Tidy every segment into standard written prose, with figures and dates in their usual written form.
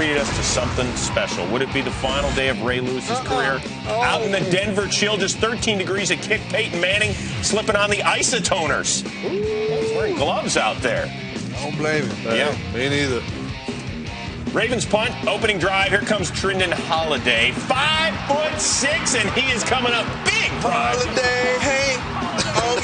treated us to something special. Would it be the final day of Ray Lewis's career? Out in the Denver chill, just 13 degrees, a kick. Peyton Manning slipping on the isotoners. He's wearing gloves out there. I don't blame him. Yeah. Me neither. Ravens punt, opening drive. Here comes Trindon Holiday. 5'6", and he is coming up big. Holiday, hey. Oh,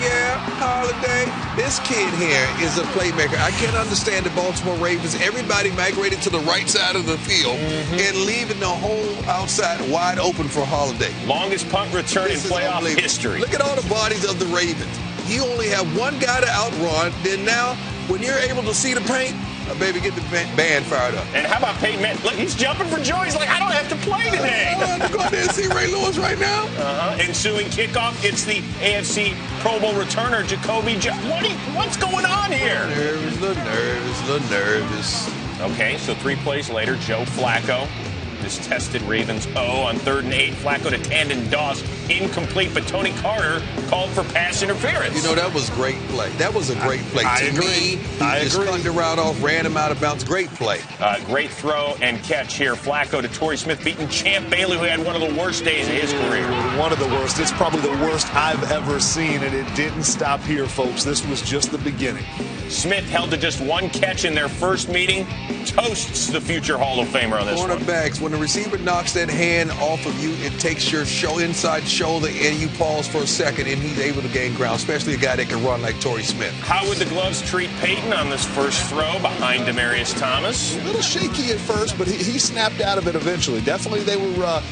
yeah, Holiday. This kid here is a playmaker. I can't understand the Baltimore Ravens. Everybody migrated to the right side of the field and leaving the whole outside wide open for Holiday. Longest punt return in playoff history. Look at all the bodies of the Ravens. You only have one guy to outrun. Then now, when you're able to see the paint, baby, get the band fired up. And how about Peyton Manning? Look, he's jumping for joy. He's like, I don't have to play today. I want to go out there and see Ray Lewis right now. Ensuing kickoff, it's the AFC Pro Bowl returner, Jacoby Jones. What's going on here? Little nervous. Okay, so 3 plays later, Joe Flacco. This tested Ravens on 3rd and 8. Flacco to Tandon Doss. Incomplete, but Tony Carter called for pass interference. You know, that was great play. That was a great play. I to agree. me, he just cut the route off, ran him out of bounds. Great play. Great throw and catch here. Flacco to Torrey Smith, beating Champ Bailey, who had one of the worst days of his career. One of the worst. It's probably the worst I've ever seen, and it didn't stop here, folks. This was just the beginning. Smith held to just 1 catch in their first meeting. Toasts the future Hall of Famer on this one. Cornerbacks, when the receiver knocks that hand off of you, it takes your inside shoulder, and you pause for a second, and he's able to gain ground, especially a guy that can run like Torrey Smith. How would the gloves treat Peyton on this first throw behind Demaryius Thomas? A little shaky at first, but he snapped out of it eventually. Definitely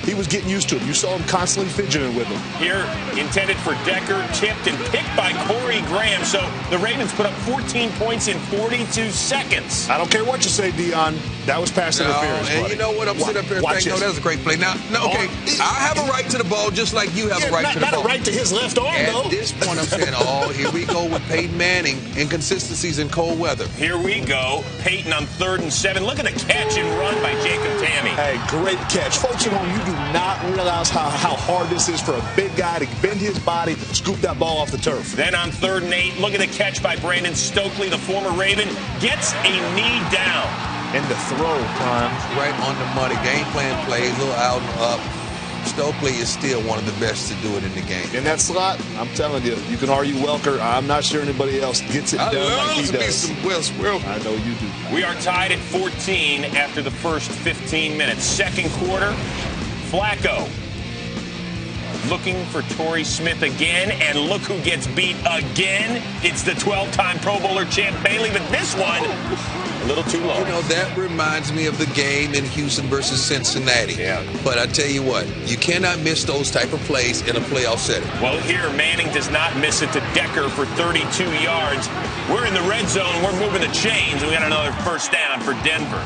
he was getting used to it. You saw him constantly fidgeting with him. Here, intended for Decker, tipped and picked by Corey Graham. So the Ravens put up 14 points in 42 seconds. I don't care what you say, Dion. That was pass interference. And buddy. you know what? I'm sitting up here Watch thinking, that was a great play. Now, okay, I have a right to the ball just like you have a right to the ball. Not a right to his left arm, though. At this point, I'm saying, here we go with Peyton Manning. Inconsistencies in cold weather. Here we go. Peyton on 3rd and 7. Look at the catch and run by Jacob Tamme. Hey, great catch. Folks at home, you do not realize how hard this is for a big guy to bend his body, scoop that ball off the turf. Then on 3rd and 8, look at the catch by Brandon Stokely, the former Raven. Gets a knee down. And the throw, Prime. Right on the money. Game plan plays, a little out and up. Stokely is still one of the best to do it in the game. In that slot, I'm telling you, you can argue Welker. I'm not sure anybody else gets it done like he does. Some Wes Welker. I know you do. We are tied at 14 after the first 15 minutes. Second quarter, Flacco looking for Torrey Smith again, and look who gets beat again. It's the 12-time Pro Bowler Champ Bailey, but this one, a little too low. You know, that reminds me of the game in Houston versus Cincinnati. Yeah. But I tell you what, you cannot miss those type of plays in a playoff setting. Well, here, Manning does not miss it to Decker for 32 yards. We're in the red zone. We're moving the chains. We got another first down for Denver.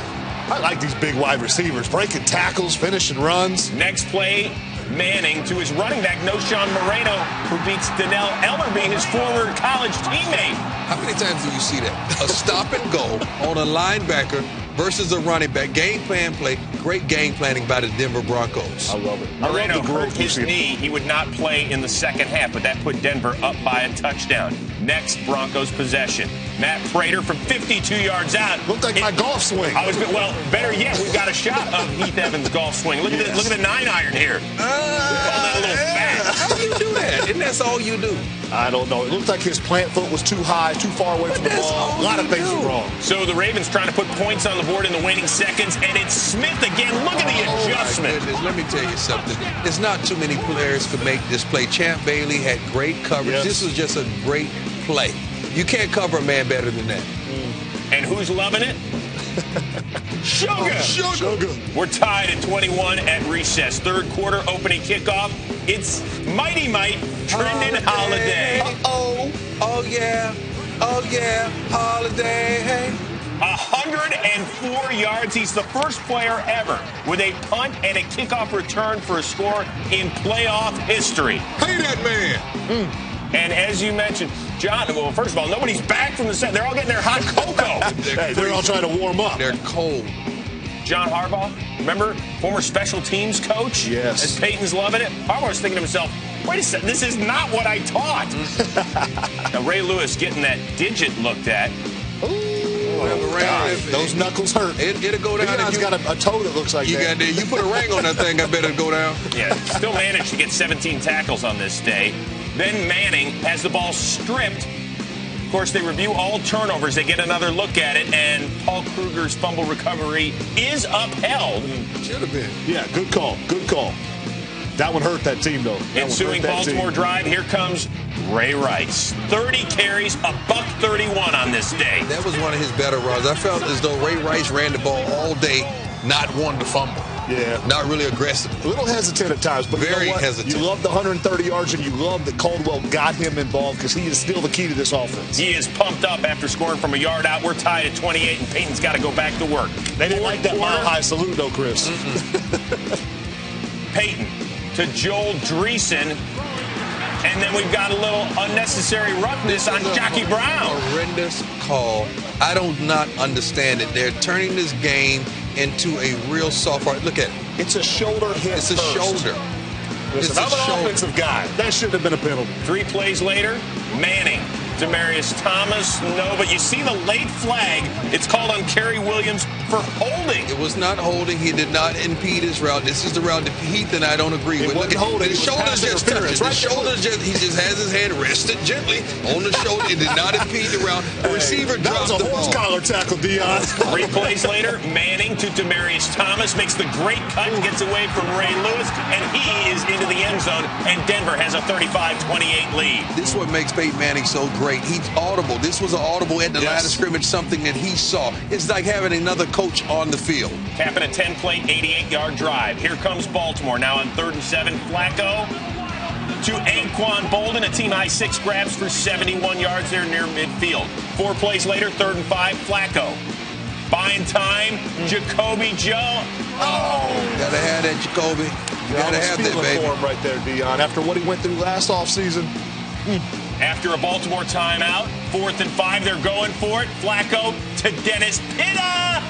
I like these big wide receivers, breaking tackles, finishing runs. Next play, Manning to his running back, Noshawn Moreno, who beats Donnell Ellerbe, his former college teammate. How many times do you see that? A stop and go on a linebacker versus a running back. Game plan play. Great game planning by the Denver Broncos. I love it. Moreno hurt his knee. He would not play in the second half, but that put Denver up by a touchdown. Next Broncos possession. Matt Prater from 52 yards out. Looked like my golf swing. Better yet, we've got a shot of Heath Evans' golf swing. Look at the 9-iron here. That little fat. How do you do that? And that's all you do. I don't know. It looked like his plant foot was too high, too far away from the ball. A lot of things were wrong. So the Ravens trying to put points on the board in the waning seconds, and it's Smith again. Look at the adjustment. My goodness, let me tell you something. It's not too many players could make this play. Champ Bailey had great coverage. Yes. This was just a great play. You can't cover a man better than that. And who's loving it? Sugar. Sugar. We're tied at 21 at recess. Third quarter opening kickoff. It's Mighty Mite Trindon Holiday. Oh yeah, Holiday. 104 yards. He's the first player ever with a punt and a kickoff return for a score in playoff history. Pay that man. And as you mentioned, John, well, first of all, nobody's back from the set. They're all getting their hot cocoa. They're all trying to warm up. They're cold. John Harbaugh, remember, former special teams coach? Yes. As Peyton's loving it, Harbaugh's thinking to himself, wait a second, this is not what I taught. Now, Ray Lewis getting that digit looked at. Ooh, Those knuckles hurt. It'll go down. He's got a toe that looks like that. You put a ring on that thing, I bet it'll go down. Yeah, still managed to get 17 tackles on this day. Then Manning has the ball stripped. Of course, they review all turnovers. They get another look at it, and Paul Kruger's fumble recovery is upheld. Should have been. Yeah, good call. Good call. That one hurt that team, though. Ensuing Baltimore drive, here comes Ray Rice. 30 carries, $131 on this day. That was one of his better runs. I felt as though Ray Rice ran the ball all day, not one to fumble. Yeah. Not really aggressive. A little hesitant at times, but very hesitant. You love the 130 yards, and you love that Caldwell got him involved because he is still the key to this offense. He is pumped up after scoring from a yard out. We're tied at 28, and Peyton's got to go back to work. They didn't like that mile-high salute, though, Chris. Peyton to Joel Dreesen. And then we've got a little unnecessary roughness on Jockey Brown. Horrendous call. I do not understand it. They're turning this game into a real soft part. Look at it. It's a shoulder hit. It's a shoulder. Listen, I'm an offensive guy. That should have been a penalty. 3 plays later, Manning. Demarius Thomas, no, but you see the late flag. It's called on Kerry Williams for holding. It was not holding. He did not impede his route. This is the route that Heath and I don't agree with. Look at holding. His shoulders just touched it. He just has his hand rested gently on the shoulder. It did not impede the route. The receiver dropped the ball. That was a horse collar tackle, Dion. 3 plays later, Manning to Demarius Thomas makes the great cut, gets away from Ray Lewis, and he is into the end zone, and Denver has a 35-28 lead. This is what makes Peyton Manning so great. He's audible. This was an audible at the line of scrimmage, something that he saw. It's like having another coach on the field. Capping a 10-play, 88-yard drive. Here comes Baltimore now on 3rd and 7. Flacco to Anquan Bolden, a team-high 6 grabs for 71 yards there near midfield. 4 plays later, 3rd and 5, Flacco. Buying time, Jacoby Jones. Oh! Gotta have that, Jacoby. You gotta have that, baby. For him right there, Dion. After what he went through last offseason. After a Baltimore timeout, 4th and 5, they're going for it. Flacco to Dennis Pitta,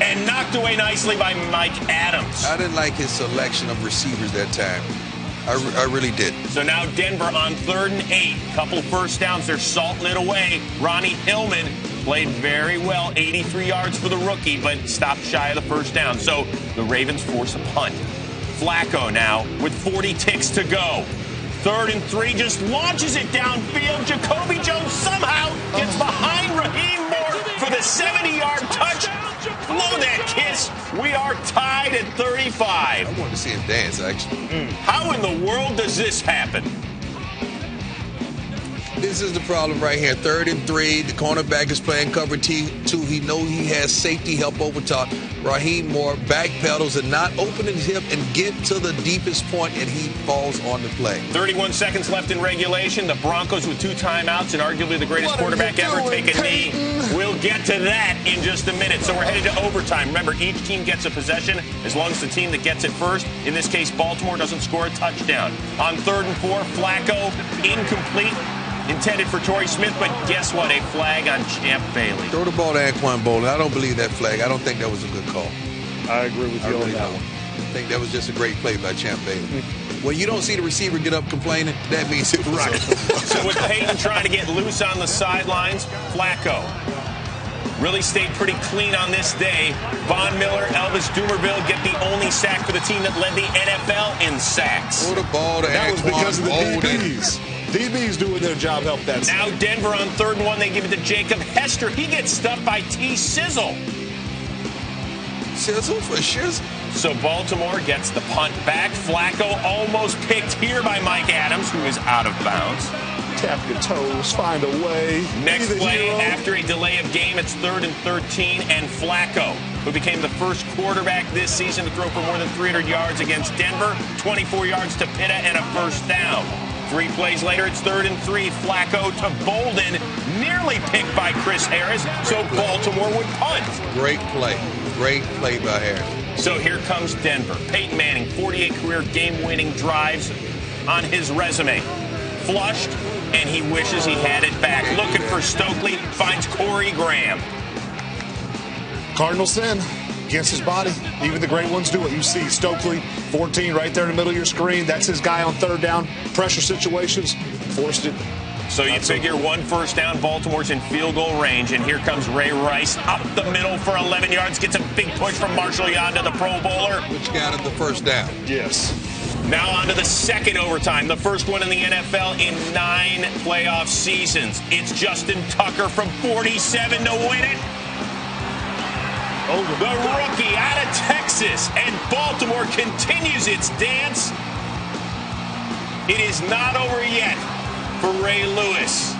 and knocked away nicely by Mike Adams. I didn't like his selection of receivers that time. I really did. So now Denver on 3rd and 8. Couple first downs. They're salting it away. Ronnie Hillman played very well. 83 yards for the rookie, but stopped shy of the first down. So the Ravens force a punt. Flacco now with 40 ticks to go. 3rd and 3, just launches it downfield. Jacoby Jones somehow gets behind Raheem Moore for the 70-yard touch. Blow that kiss. We are tied at 35. I wanted to see him dance, actually. How in the world does this happen? This is the problem right here. 3rd and 3. The cornerback is playing cover 2. He knows he has safety help over top. Raheem Moore backpedals and not opening his hip and get to the deepest point, and he falls on the play. 31 seconds left in regulation. The Broncos with 2 timeouts and arguably the greatest quarterback ever take a knee. We'll get to that in just a minute. So we're headed to overtime. Remember, each team gets a possession as long as the team that gets it first, in this case Baltimore, doesn't score a touchdown. On 3rd and 4, Flacco incomplete. Intended for Torrey Smith, but guess what? A flag on Champ Bailey. Throw the ball to Anquan Bolden. I don't believe that flag. I don't think that was a good call. I agree with you on that one. I think that was just a great play by Champ Bailey. When you don't see the receiver get up complaining, that means it was right. So with Peyton trying to get loose on the sidelines, Flacco really stayed pretty clean on this day. Von Miller, Elvis Dumerville get the only sack for the team that led the NFL in sacks. Throw the ball to That was because of the DBs. DB's doing their job, help that. Now Denver on 3rd and 1, they give it to Jacob Hester. He gets stuffed by T. Sizzle. Sizzle for shizzle. So Baltimore gets the punt back. Flacco almost picked here by Mike Adams, who is out of bounds. Tap your toes, find a way. Next play, after a delay of game, it's 3rd and 13, and Flacco, who became the first quarterback this season to throw for more than 300 yards against Denver, 24 yards to Pitta, and a first down. 3 plays later, it's 3rd and 3. Flacco to Bolden, nearly picked by Chris Harris, so Baltimore would punt. Great play. Great play by Harris. So here comes Denver. Peyton Manning, 48 career game-winning drives on his resume. Flushed, and he wishes he had it back. Looking for Stokely, finds Corey Graham. Cardinal sin against his body. Even the great ones do it. You see Stokely, 14 right there in the middle of your screen. That's his guy on 3rd down. Pressure situations. Forced it. So you figure one first down, Baltimore's in field goal range, and here comes Ray Rice up the middle for 11 yards, gets a big push from Marshall Yanda, the Pro Bowler. Which got him the first down. Yes. Now on to the second overtime, the first one in the NFL in 9 playoff seasons. It's Justin Tucker from 47 to win it. The rookie out of Texas, and Baltimore continues its dance. It is not over yet for Ray Lewis.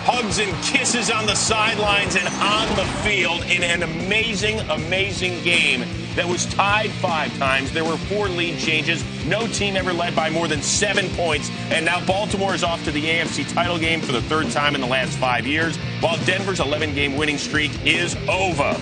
Hugs and kisses on the sidelines and on the field in an amazing, amazing game that was tied 5 times. There were 4 lead changes. No team ever led by more than 7 points. And now Baltimore is off to the AFC title game for the 3rd time in the last 5 years, while Denver's 11-game winning streak is over.